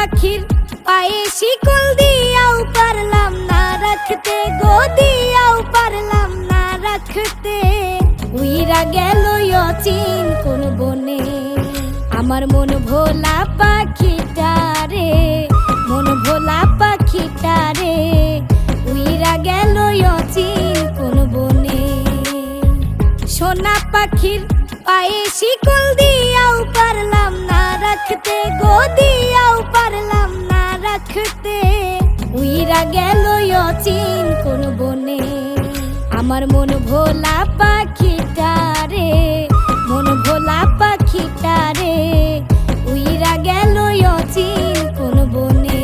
পাখির পায়ে শিকল দিয়াও পারলাম না রাখতে গো, দিয়াও পারলাম না রাখতে। উইরা গেল অচিন কোন বনে আমার মন ভোলা পাখিটা রে, মন ভোলা পাখিটা রে। উইরা গেল অচিন কোন বনে। সোনা পাখির পায়ে শিকল দিয়াও পারলাম না রাখতে গো, দিয়াও পারলাম না রাখতে। উইরা গেল অচিন কোন বনে আমার মন ভোলা পাখিটা রে, মন ভোলা পাখিটা রে। উইরা গেল অচিন কোন বনে।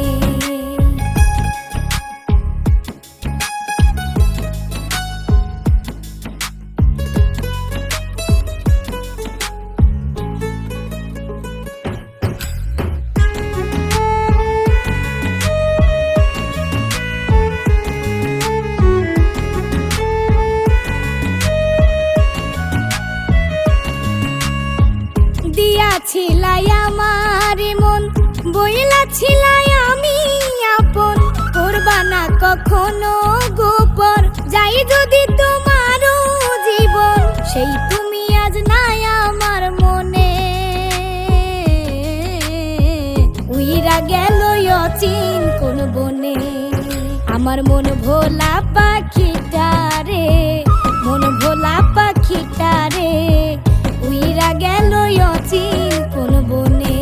দিয়াছিলাই আমার মন বইলা ছিলাই আমি আপন, করবা না কখনো গোপন। যাই যদি তোমারও জীবন, সেই তুমি আজ নাই আমার মনে। উইরা গেল অচিন কোন বনে আমার মন ভোলা পাখিটা রে, মন ভোলা পাখিটা রে। উইরা গেল অচিন কোন বনে।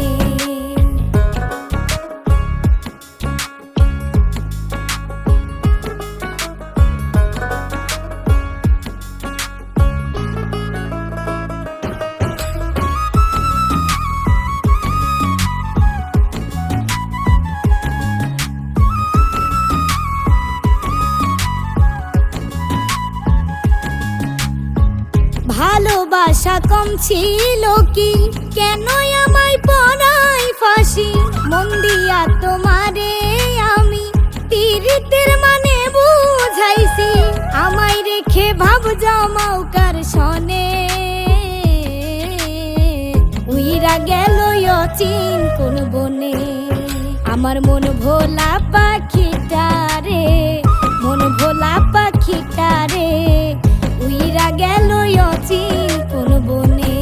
ভালোবাসা কম ছিল কি, কেন আমায় পড়াই ফাঁসি। মন দিয়া তোমারে আমি পীড়িতের মানে বুঝাইছি, আমায় রেখে ভাব জমাও কার সনে। উইরা গেল অচিন কোন বনে আমার মন ভোলা পাখিটা রে, মন ভোলা পাখিটা রে। উইরা গেল অচিন কোন বনে।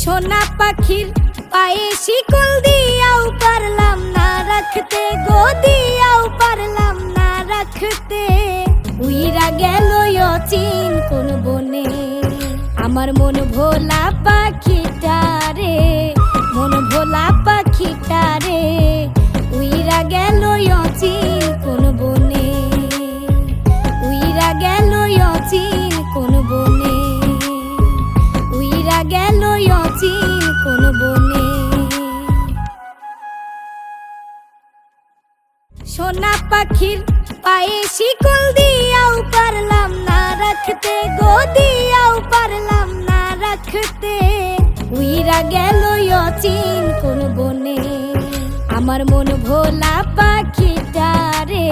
সোনা পাখির পায়ে শিকল দিয়াও পারলাম না রাখতে গো, দিয়াও পারলাম না রাখতে। উইরা গেল অচিন কোন বনে আমার মন ভোলা পাখিটা রে, মন ভোলা পাখিটা রে। উইরা গেল অচিন কোন বনে। উইরা গেল অচিন কোন বনে। উইরা গেল অচিন কোন বনে। সোনা পাখির পায়ে শিকল দিয়াও পারলাম না রাখতে গো, দিয়াও পারলাম না রাখতে। উইরা গেল অচিন কোন বনে আমার মন ভোলা পাখিটা রে।